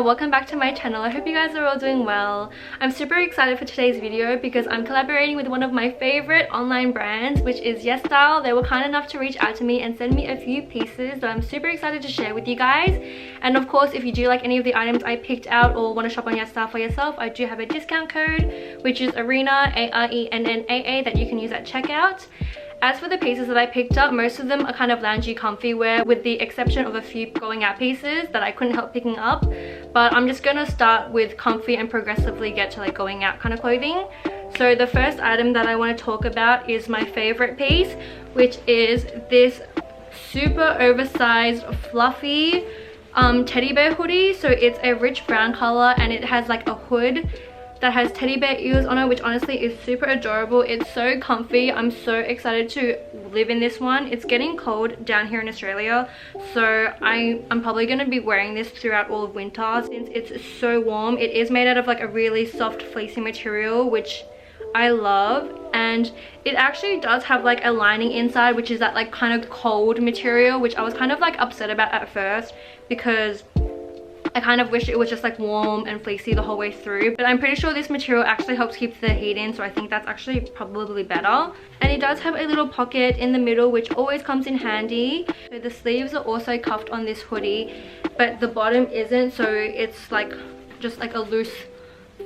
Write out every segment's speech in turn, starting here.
there, welcome back to my channel. I hope you guys are all doing well. I'm super excited for today's video because I'm collaborating with one of my favorite online brands, which is YesStyle. They were kind enough to reach out to me and send me a few pieces that I'm super excited to share with you guys. And of course, if you do like any of the items I picked out or want to shop on YesStyle for yourself, I do have a discount code, which is ARENA, ARENNAA, that you can use at checkout. As for the pieces that I picked up, most of them are kind of loungy comfy wear, with the exception of a few going out pieces that I couldn't help picking up. But I'm just gonna start with comfy and progressively get to like going out kind of clothing. So the first item that I want to talk about is my favorite piece, which is this super oversized fluffy teddy bear hoodie. So it's a rich brown color and it has like a hood that has teddy bear ears on it, which honestly is super adorable. It's so comfy. I'm so excited to live in this one. It's getting cold down here in Australia, so I'm probably going to be wearing this throughout all of winter since it's so warm. It is made out of like a really soft fleecy material, which I love, and it actually does have like a lining inside, which is that like kind of cold material, which I was kind of like upset about at first because I kind of wish it was just like warm and fleecy the whole way through, but I'm pretty sure this material actually helps keep the heat in, so I think that's actually probably better. And it does have a little pocket in the middle, which always comes in handy. So the sleeves are also cuffed on this hoodie, but the bottom isn't, so it's like just like a loose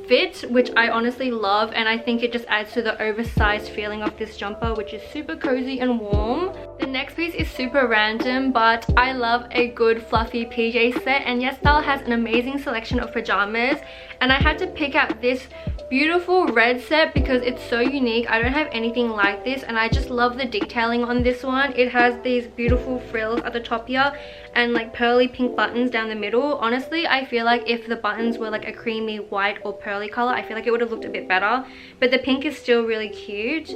fit, which I honestly love, and I think it just adds to the oversized feeling of this jumper, which is super cozy and warm. The next piece is super random, but I love a good fluffy PJ set, and YesStyle has an amazing selection of pajamas, and I had to pick out this beautiful red set because it's so unique. I don't have anything like this, and I just love the detailing on this one. It has these beautiful frills at the top here and like pearly pink buttons down the middle. Honestly, I feel like if the buttons were like a creamy white or pearly color, I feel like it would have looked a bit better, but the pink is still really cute.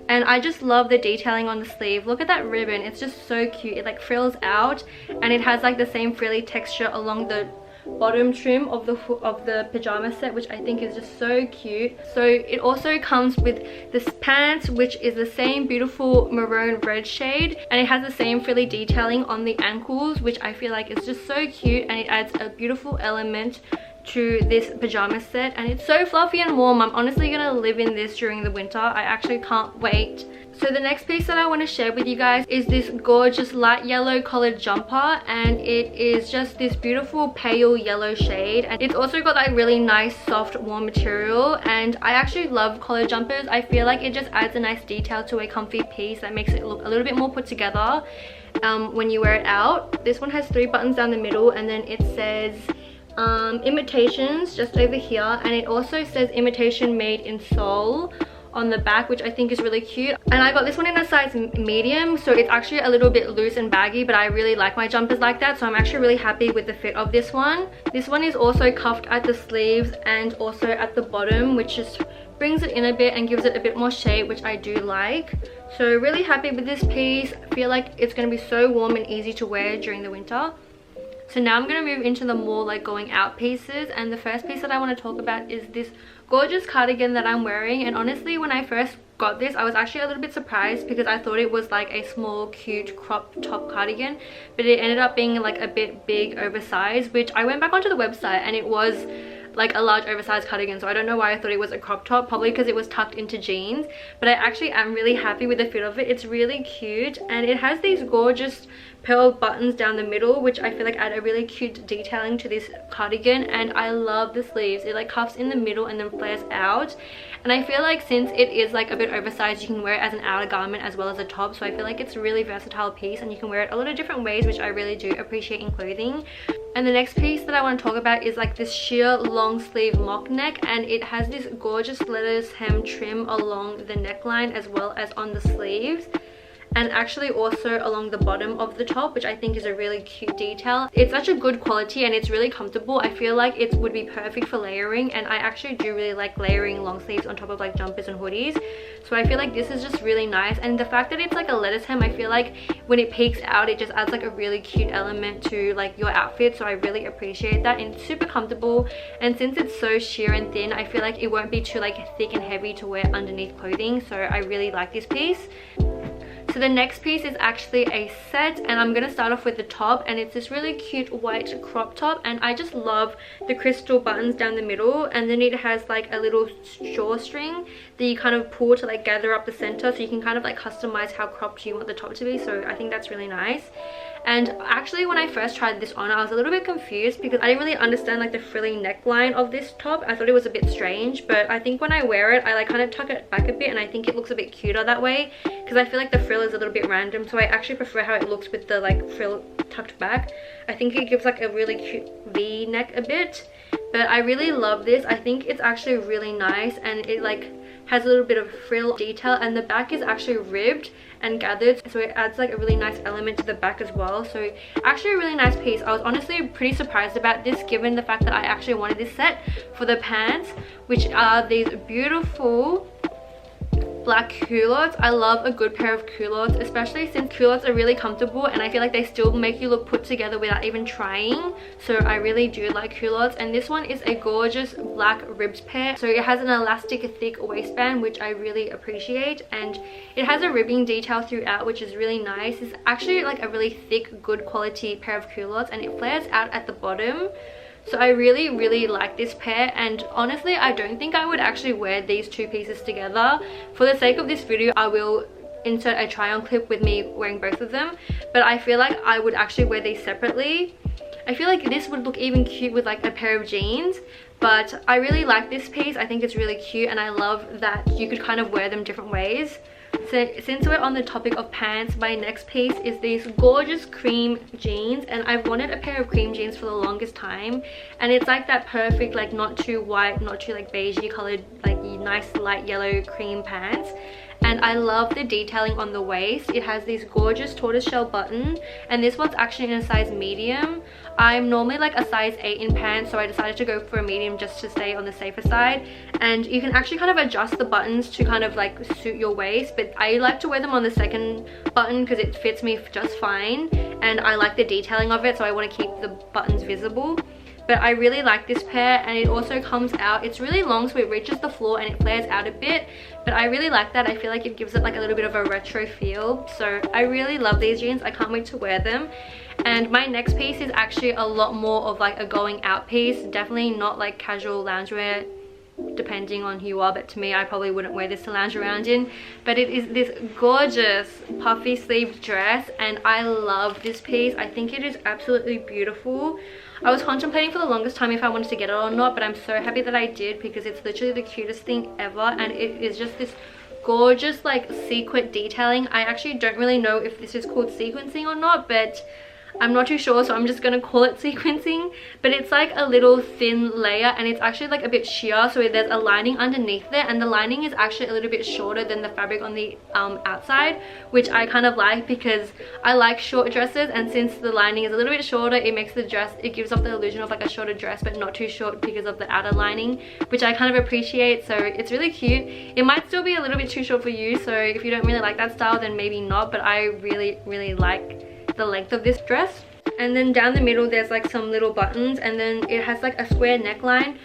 And I just love the detailing on the sleeve. Look at that ribbon, it's just so cute. It like frills out, and it has like the same frilly texture along the bottom trim of the pajama set, which I think is just so cute. So it also comes with this pants, which is the same beautiful maroon red shade, and it has the same frilly detailing on the ankles, which I feel like is just so cute, and it adds a beautiful element to this pajama set. And it's so fluffy and warm. I'm honestly gonna live in this during the winter. I actually can't wait. So the next piece that I want to share with you guys is this gorgeous light yellow collared jumper, and it is just this beautiful pale yellow shade, and it's also got that really nice soft warm material. And I actually love collared jumpers. I feel like it just adds a nice detail to a comfy piece that makes it look a little bit more put together when you wear it out. This one has 3 buttons down the middle, and then it says imitations just over here, and it also says imitation made in Seoul on the back, which I think is really cute. And I got this one in a size medium, so it's actually a little bit loose and baggy, but I really like my jumpers like that, so I'm actually really happy with the fit of this one. This one is also cuffed at the sleeves and also at the bottom, which just brings it in a bit and gives it a bit more shape, which I do like. So really happy with this piece. I feel like it's going to be so warm and easy to wear during the winter. So now I'm going to move into the more like going out pieces, and the first piece that I want to talk about is this gorgeous cardigan that I'm wearing. And honestly, when I first got this, I was actually a little bit surprised because I thought it was like a small cute crop top cardigan, but it ended up being like a bit big oversized, which I went back onto the website and it was like a large oversized cardigan, so I don't know why I thought it was a crop top, probably because it was tucked into jeans. But I actually am really happy with the fit of it. It's really cute, and it has these gorgeous pearl buttons down the middle, which I feel like add a really cute detailing to this cardigan. And I love the sleeves. It like cuffs in the middle and then flares out, and I feel like since it is like a bit oversized, you can wear it as an outer garment as well as a top, so I feel like it's a really versatile piece and you can wear it a lot of different ways, which I really do appreciate in clothing. And the next piece that I want to talk about is like this sheer long sleeve mock neck, and it has this gorgeous lettuce hem trim along the neckline as well as on the sleeves, and actually also along the bottom of the top, which I think is a really cute detail. It's such a good quality and it's really comfortable. I feel like it would be perfect for layering, and I actually do really like layering long sleeves on top of like jumpers and hoodies, so I feel like this is just really nice. And the fact that it's like a lettuce hem, I feel like when it peeks out, it just adds like a really cute element to like your outfit, so I really appreciate that. And it's super comfortable, and since it's so sheer and thin, I feel like it won't be too like thick and heavy to wear underneath clothing, so I really like this piece. So the next piece is actually a set, and I'm gonna start off with the top, and it's this really cute white crop top, and I just love the crystal buttons down the middle, and then it has like a little drawstring that you kind of pull to like gather up the center, so you can kind of like customize how cropped you want the top to be. So I think that's really nice. And actually when I first tried this on, I was a little bit confused because I didn't really understand like the frilly neckline of this top. I thought it was a bit strange, but I think when I wear it, I like kind of tuck it back a bit, and I think it looks a bit cuter that way because I feel like the frill is a little bit random. So I actually prefer how it looks with the like frill tucked back. I think it gives like a really cute V neck a bit, but I really love this. I think it's actually really nice, and it like has a little bit of frill detail, and the back is actually ribbed and gathered, so it adds like a really nice element to the back as well. So actually a really nice piece. I was honestly pretty surprised about this, given the fact that I actually wanted this set for the pants, which are these beautiful black culottes. I love a good pair of culottes, especially since culottes are really comfortable, and I feel like they still make you look put together without even trying. So I really do like culottes, and this one is a gorgeous black ribs pair. So it has an elastic thick waistband, which I really appreciate, and it has a ribbing detail throughout, which is really nice. It's actually like a really thick, good quality pair of culottes, and it flares out at the bottom. So I really like this pair, and honestly I don't think I would actually wear these two pieces together. For the sake of this video, I will insert a try on clip with me wearing both of them, but I feel like I would actually wear these separately. I feel like this would look even cute with like a pair of jeans, but I really like this piece. I think it's really cute, and I love that you could kind of wear them different ways. So since we're on the topic of pants, my next piece is these gorgeous cream jeans, and I've wanted a pair of cream jeans for the longest time, and it's like that perfect like not too white, not too like beigey colored, like nice light yellow cream pants. And I love the detailing on the waist. It has these gorgeous tortoiseshell buttons, and this one's actually in a size medium. I'm normally like a size 8 in pants, so I decided to go for a medium just to stay on the safer side. And you can actually kind of adjust the buttons to kind of like suit your waist, but I like to wear them on the second button because it fits me just fine, and I like the detailing of it, so I want to keep the buttons visible. But I really like this pair, and it also comes out, it's really long, so it reaches the floor and it flares out a bit, but I really like that. I feel like it gives it like a little bit of a retro feel. So I really love these jeans. I can't wait to wear them. And my next piece is actually a lot more of like a going out piece, definitely not like casual loungewear, depending on who you are, but to me I probably wouldn't wear this to lounge around in. But it is this gorgeous puffy sleeved dress, and I love this piece. I think it is absolutely beautiful. I was contemplating for the longest time if I wanted to get it or not, but I'm so happy that I did, because it's literally the cutest thing ever, and it is just this gorgeous like sequin detailing. I actually don't really know if this is called sequencing or not, but I'm not too sure, so I'm just gonna call it sequencing. But it's like a little thin layer, and it's actually like a bit sheer, so there's a lining underneath there, and the lining is actually a little bit shorter than the fabric on the outside, which I kind of like because I like short dresses, and since the lining is a little bit shorter, it makes the dress, it gives off the illusion of like a shorter dress but not too short because of the outer lining, which I kind of appreciate. So it's really cute. It might still be a little bit too short for you, so if you don't really like that style, then maybe not, but I really like the length of this dress. And then down the middle there's like some little buttons, and then it has like a square neckline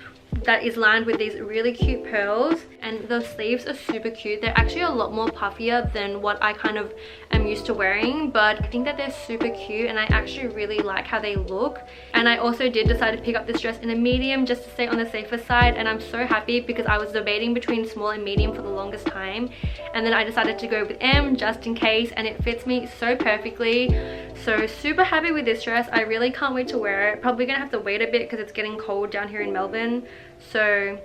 that is lined with these really cute pearls, and the sleeves are super cute. They're actually a lot more puffier than what I kind of am used to wearing, but I think that they're super cute, and I actually really like how they look. And I also did decide to pick up this dress in a medium just to stay on the safer side, and I'm so happy because I was debating between small and medium for the longest time, and then I decided to go with M just in case, and it fits me so perfectly. So super happy with this dress. I really can't wait to wear it. Probably gonna have to wait a bit because it's getting cold down here in Melbourne, so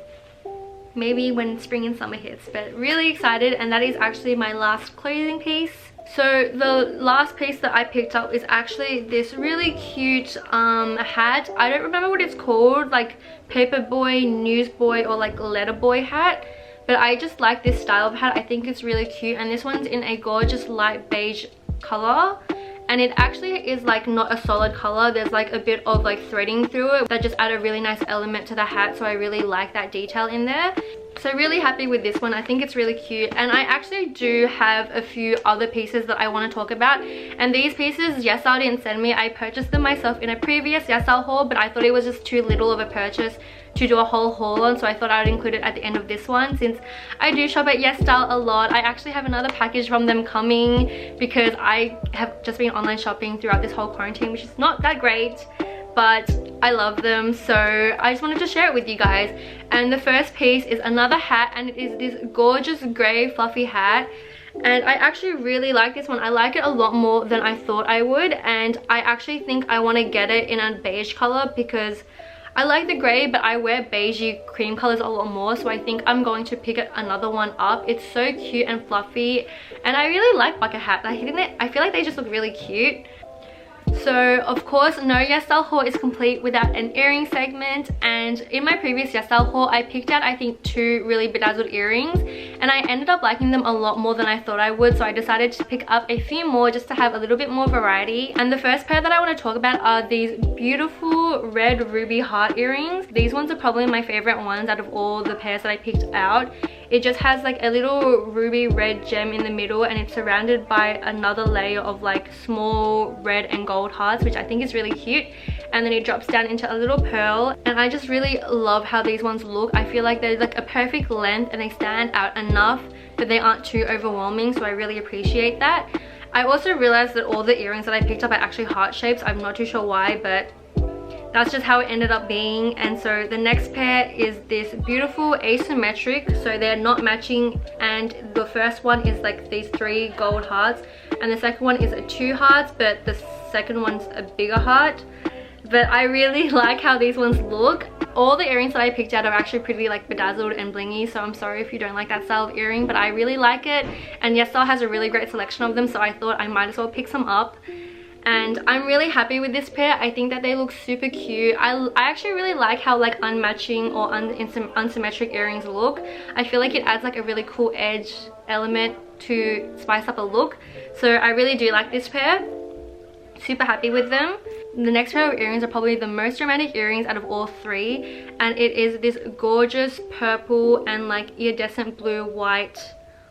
maybe when spring and summer hits, but really excited. And that is actually my last clothing piece. So the last piece that I picked up is actually this really cute hat. I don't remember what it's called, like paperboy, newsboy, or like letterboy hat, but I just like this style of hat. I think it's really cute, and this one's in a gorgeous light beige color, and it actually is like not a solid color. There's like a bit of like threading through it that just add a really nice element to the hat, so I really like that detail in there. So really happy with this one. I think it's really cute, and I actually do have a few other pieces that I want to talk about, and these pieces YesStyle didn't send me. I purchased them myself in a previous YesStyle haul, but I thought it was just too little of a purchase to do a whole haul on, so I thought I would include it at the end of this one. Since I do shop at YesStyle a lot, I actually have another package from them coming because I have just been online shopping throughout this whole quarantine, which is not that great, but I love them, so I just wanted to share it with you guys. And the first piece is another hat, and it is this gorgeous grey fluffy hat, and I actually really like this one. I like it a lot more than I thought I would, and I actually think I want to get it in a beige color because I like the grey, but I wear beigey cream colors a lot more, so I think I'm going to pick another one up. It's so cute and fluffy, and I really like bucket hats. I feel like they just look really cute. So of course no YesStyle haul is complete without an earring segment, and in my previous YesStyle haul I picked out I think 2 really bedazzled earrings, and I ended up liking them a lot more than I thought I would, so I decided to pick up a few more just to have a little bit more variety. And the first pair that I want to talk about are these beautiful red ruby heart earrings. These ones are probably my favorite ones out of all the pairs that I picked out. It just has like a little ruby red gem in the middle, and it's surrounded by another layer of like small red and gold hearts, which I think is really cute. And then it drops down into a little pearl, and I just really love how these ones look. I feel like they're like a perfect length and they stand out enough but they aren't too overwhelming, so I really appreciate that. I also realized that all the earrings that I picked up are actually heart shapes. I'm not too sure why, but that's just how it ended up being. And so the next pair is this beautiful asymmetric, so they're not matching, and the first one is like these 3 gold hearts, and the second one is 2 hearts, but the second one's a bigger heart. But I really like how these ones look. All the earrings that I picked out are actually pretty like bedazzled and blingy, so I'm sorry if you don't like that style of earring, but I really like it, and YesStyle has a really great selection of them, so I thought I might as well pick some up. And I'm really happy with this pair. I think that they look super cute. I actually really like how like unmatching or unsymmetric earrings look. I feel like it adds like a really cool edge element to spice up a look, so I really do like this pair. Super happy with them. The next pair of earrings are probably the most dramatic earrings out of all 3, and it is this gorgeous purple and like iridescent blue white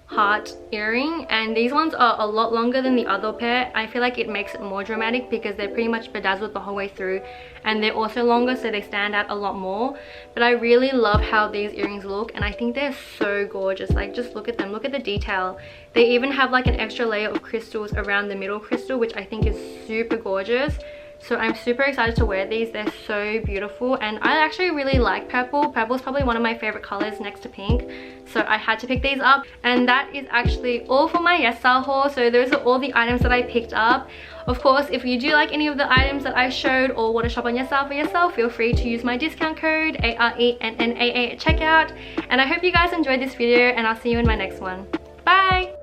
heart earring, and these ones are a lot longer than the other pair. I feel like it makes it more dramatic because they're pretty much bedazzled the whole way through, and they're also longer, so they stand out a lot more. But I really love how these earrings look, and I think they're so gorgeous. Like, just look at them, look at the detail. They even have like an extra layer of crystals around the middle crystal, which I think is super gorgeous. So I'm super excited to wear these. They're so beautiful, and I actually really like purple. Purple is probably one of my favorite colors next to pink, so I had to pick these up. And that is actually all for my YesStyle haul. So those are all the items that I picked up. Of course, if you do like any of the items that I showed or want to shop on YesStyle for yourself, feel free to use my discount code ARENNAA at checkout. And I hope you guys enjoyed this video, and I'll see you in my next one. Bye!